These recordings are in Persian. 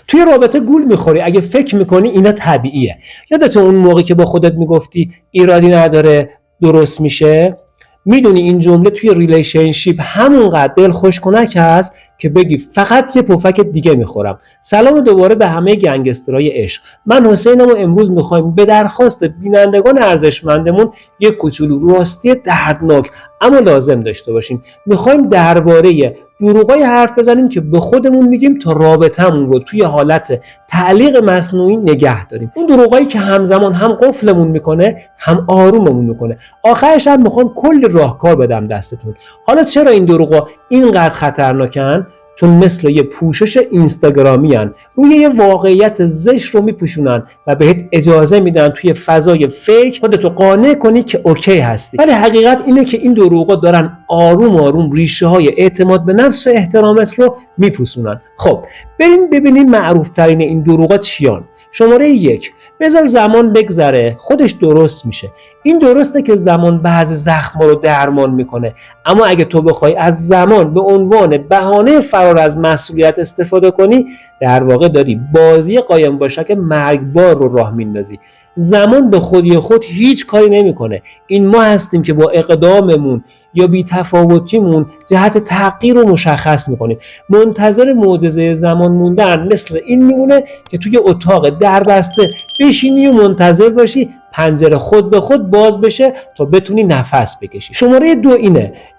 توی رابطه گول میخوری اگه فکر میکنی اینا طبیعیه. یادت اون موقع که با خودت میگفتی ایرادی نداره درست میشه؟ میدونی این جمله توی ریلیشنشیپ همونقدر دلخوش کنک هست که بگی فقط یه پفک دیگه میخورم. سلام دوباره به همه گنگسترهای عشق. من حسینم و امروز میخوایم به درخواست بینندگان ارزشمندمون یک کوچولو راستی دردناک اما لازم داشته باشیم. میخوایم درباره دروغای حرف بزنیم که به خودمون میگیم تا رابطمون رو توی حالت تعلیق مصنوعی نگه داریم. اون دروغایی که همزمان هم قفلمون میکنه هم آروممون میکنه. آخرش هم میخوام کلی راهکار بدم دستتون. حالا چرا این دروغا اینقدر خطرناکن؟ چون مثل یه پوشش اینستاگرامی هن. روی یه واقعیت زشت رو میپوشونن و بهت اجازه میدن توی فضای فیک خودتو قانع کنی که اوکی هستی. ولی حقیقت اینه که این دروغا دارن آروم آروم ریشه های اعتماد به نفس و احترامت رو میپوسونن. خب بریم ببینیم معروف ترین این دروغا چیان. شماره 1، بذار زمان بگذره خودش درست میشه. این درسته که زمان بعضی زخم‌ها رو درمان میکنه، اما اگه تو بخوای از زمان به عنوان بهانه فرار از مسئولیت استفاده کنی، در واقع داری بازی قایم باشک مرگبار رو راه میندازی. زمان به خودی خود هیچ کاری نمیکنه. این ما هستیم که با اقداممون یا بی‌تفاوتیمون جهت تغییر رو مشخص میکنیم. منتظر معجزه زمان موندن مثل این میمونه که توی اتاق دربسته بشینی و منتظر باشی پنجره خود به خود باز بشه تا بتونی نفس بکشی. شماره 2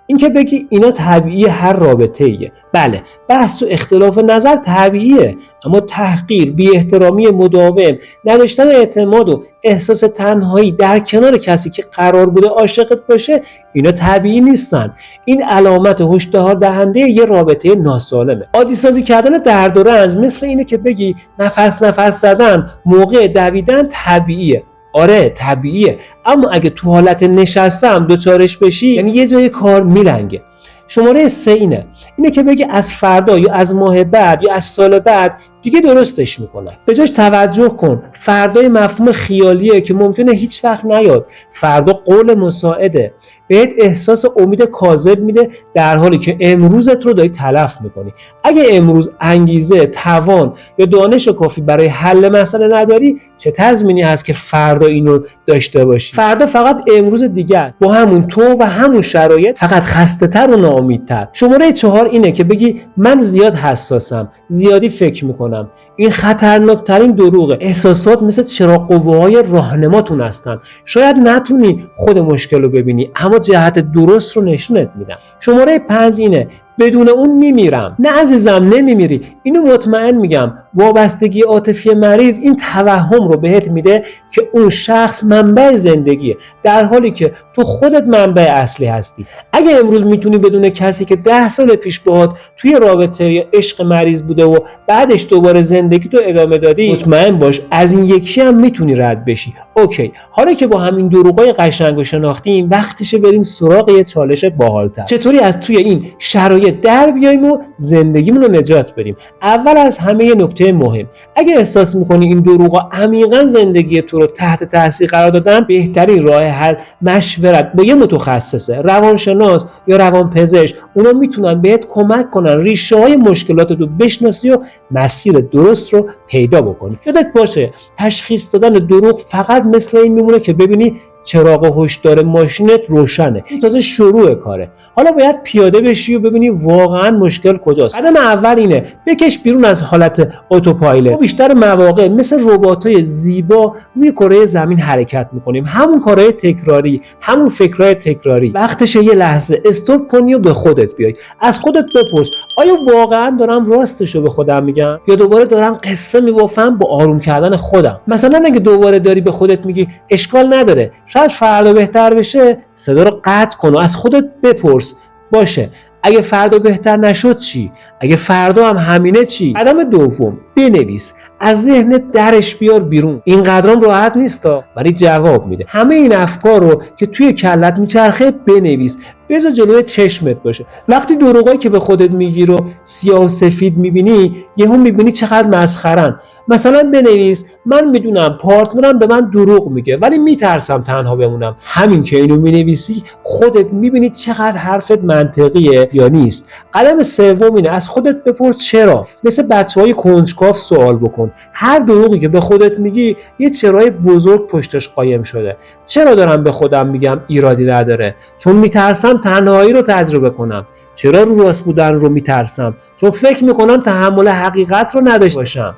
اینکه بگی اینا طبیعی هر رابطه ایه. بله، بحث و اختلاف نظر طبیعیه، اما تحقیر، بی احترامی مداوم، نداشتن اعتماد و احساس تنهایی در کنار کسی که قرار بوده عاشقت باشه، اینا طبیعی نیستن. این علامت هشدار دهنده یه رابطه ناسالمه. عادی سازی کردن درد و رنج مثل اینه که بگی نفس زدن موقع دویدن طبیعیه. آره طبیعیه، اما اگه تو حالت نشستم دوچارش بشی یعنی یه جای کار میلنگه. شماره 3 اینه که بگی از فردا یا از ماه بعد یا از سال بعد دیگه درستش میکنن. به جاش توجه کن، فردای مفهوم خیالیه که ممکنه هیچ وقت نیاد. فردا قول مساعده، بهت احساس امید کاذب میده در حالی که امروزت رو داری تلف میکنی. اگه امروز انگیزه، توان یا دانش کافی برای حل مسئله نداری، چه تضمینی هست که فردا اینو داشته باشی؟ فردا فقط امروز دیگه است، با همون تو و همون شرایط، فقط خسته‌تر و ناامیدتر. شماره 4 اینه که بگی من زیاد حساسم، زیادی فکر میکنم. این خطرناکترین دروغه. احساسات مثل چراغ قوه‌های راهنماتون هستن. شاید نتونی خود مشکل رو ببینی، اما جهت درست رو نشونت میدم. شماره 5 بدون اون میمیرم. نه عزیزم، نمیمیری. اینو مطمئن میگم. وابستگی عاطفی مریض این توهم رو بهت میده که اون شخص منبع زندگیه، در حالی که تو خودت منبع اصلی هستی. اگه امروز میتونی بدون کسی که 10 سال پیش باهات توی رابطه یا عشق مریض بوده و بعدش دوباره زندگی تو ادامه دادی، مطمئن باش از این یکی هم میتونی رد بشی. اوکی، حالا که با همین دروغای قشنگ و شناختیم، وقتشه بریم سراغ یه چالش باحال‌تر. چطوری از توی این شرایط در بیایم و زندگیمون رو نجات بدیم؟ اول از همه یه نکته مهم، اگه احساس میکنی این دروغا عمیقاً زندگی تو رو تحت تاثیر قرار دادن، بهترین راه حل مشورت با یه متخصصه، روانشناس یا روانپزشک. اونا میتونن بهت کمک کنن ریشه‌های مشکلاتت رو بشناسی و مسیر درست رو پیدا بکنی. یادت باشه تشخیص دادن دروغ فقط مثل این میمونه که ببینی چراغ هشدار ماشینت روشنه. این تازه شروع کاره. حالا باید پیاده بشی و ببینی واقعا مشکل کجاست. قدم اول اینه بکش بیرون از حالت اتوپایلوت. ما بیشتر مواقع مثل ربات‌های زیبا روی کره زمین حرکت میکنیم. همون کارهای تکراری، همون فکرهای تکراری. وقتشه یه لحظه استاپ کنی و به خودت بیای. از خودت بپرس آیا واقعا دارم راستشو به خودم میگم یا دوباره دارم قصه میبافم با آروم کردن خودم؟ مثلا اگه دوباره داری به خودت میگی اشکال نداره، شاید فردا بهتر بشه، صدا رو قطع کن و از خودت بپرس باشه اگه فردا بهتر نشد چی؟ اگه فردا هم همینه چی؟ قدم دوم، بنویس. از ذهنت درش بیار بیرون. اینقدرام راحت نیستا ولی جواب میده. همه این افکار رو که توی کلت میچرخه بنویس. بذار جلوی چشمت باشه. وقتی دروغایی که به خودت میگی رو سیاه و سفید میبینی، یهو میبینی چقدر مسخرن. مثلا بنویس من میدونم پارتنرم به من دروغ میگه ولی میترسم تنها بمونم. همین که اینو مینویسی خودت میبینی چقدر حرفت منطقیه یا نیست. قدم سوم اینه از خودت بپرس چرا. مثل بچهای کنجکاو سوال بکن. هر دروغی که به خودت میگی یه چرای بزرگ پشتش قایم شده. چرا دارم به خودم میگم ایرادی نداره؟ چون میترسم تنهایی رو تجربه کنم. چرا رو راست بودن رو میترسم؟ چون فکر میکنم تحمل حقیقت رو نداشته باشم.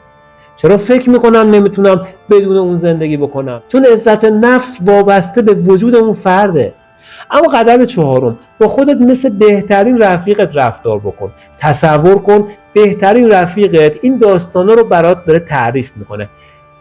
چرا فکر میکنم نمیتونم بدون اون زندگی بکنم؟ چون عزت نفس وابسته به وجود اون فرده. اما قدم چهارم، با خودت مثل بهترین رفیقت رفتار بکن. تصور کن بهترین رفیقت این داستانا رو برات داره تعریف میکنه.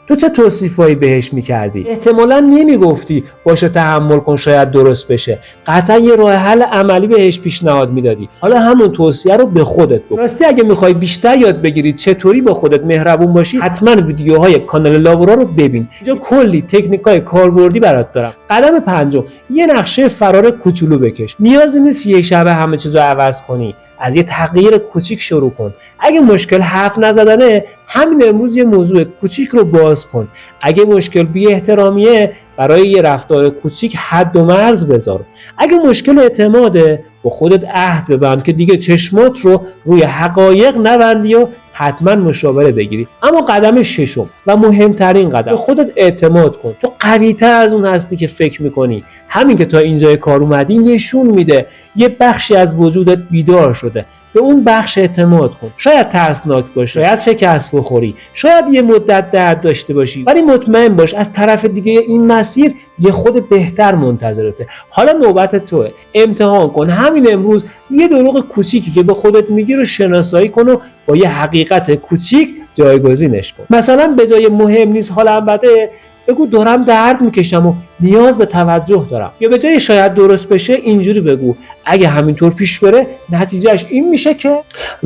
تو چه توصیفایی بهش میکردی؟ احتمالاً نمیگفتی باشه تحمل کن شاید درست بشه. قطعا یه راه حل عملی بهش پیشنهاد میدادی. حالا همون توصیه رو به خودت بکن. راستی اگه میخوای بیشتر یاد بگیری چطوری با خودت مهربون باشی، حتما ویدیوهای کانال لاورا رو ببین. اینجا کلی تکنیکای کاربردی برات دارم. قدم پنجم، یه نقشه فرار کوچولو بکش. نیازی نیست یه شبه همه چیزو عوض کنی. از یه تغییر کوچیک شروع کن. اگه مشکل حرف نزدنه، همین امروز یه موضوع کوچیک رو باز کن. اگه مشکل بی احترامیه، برای یه رفتار کوچیک حد و مرز بذار. اگه مشکل اعتماده، با خودت عهد ببند که دیگه چشمات رو روی حقایق نبندی و حتما مشاوره بگیری. اما قدم ششم و مهمترین قدم، به خودت اعتماد کن. تو قوی‌تر از اون هستی که فکر میکنی. همین که تا اینجای کار اومدی نشون میده یه بخشی از وجودت بیدار شده. به اون بخش اعتماد کن. شاید ترسناک باشه، شاید شکست بخوری، شاید یه مدت درد داشته باشی، ولی مطمئن باش از طرف دیگه این مسیر یه خود بهتر منتظرته. حالا نوبت توه. امتحان کن همین امروز یه دروغ کوچیکی که به خودت میگی رو شناسایی کن و با یه حقیقت کوچیک جایگزینش کن. مثلا به جای مهم نیست حالم بده، بگو دارم درد میکشم و نیاز به توجه دارم. یا به جای شاید درست بشه اینجوری بگو اگه همینطور پیش بره نتیجهش این میشه که.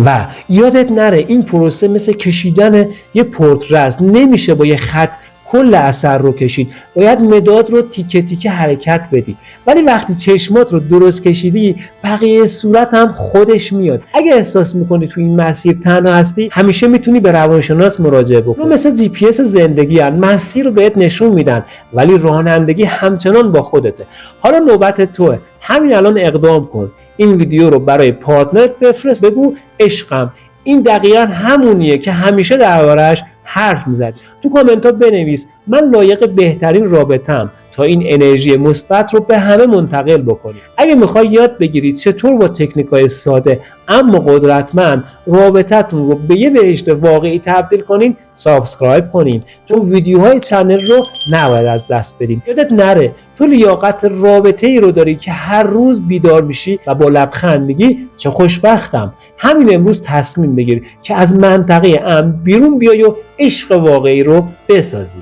و یادت نره این پروسه مثل کشیدن یه پورتره است. نمیشه با یه خط کل اثر رو کشید. باید مداد رو تیکه تیکه حرکت بدی. ولی وقتی چشمات رو درست کشیدی، بقیه صورت هم خودش میاد. اگه احساس میکنی تو این مسیر تنها هستی، همیشه میتونی به روانشناس مراجعه بکنی. مثل جی پی اس زندگی هست. مسیر رو بهت نشون میدن ولی رانندگی همچنان با خودته. حالا نوبت توه. همین الان اقدام کن. این ویدیو رو برای پارتنرت بفرست. بگو عشقم این دقیقاً همونیه که همیشه درباره‌اش حرف میزد. تو کامنت ها بنویس من لایق بهترین رابطه‌ام تا این انرژی مثبت رو به همه منتقل بکنی. اگه میخوای یاد بگیرید چطور با تکنیک‌های ساده اما قدرتمند رابطتون رو به یه بهشت واقعی تبدیل کنین، سابسکرایب کنین چون ویدیوهای چنل رو نباید از دست بدین. یادت نره تو لیاقت رابطه‌ای رو داری که هر روز بیدار میشی و با لبخند میگی چه خوشبختم. همین امروز تصمیم بگیر که از منطقه امن بیرون بیای و عشق واقعی رو بسازی.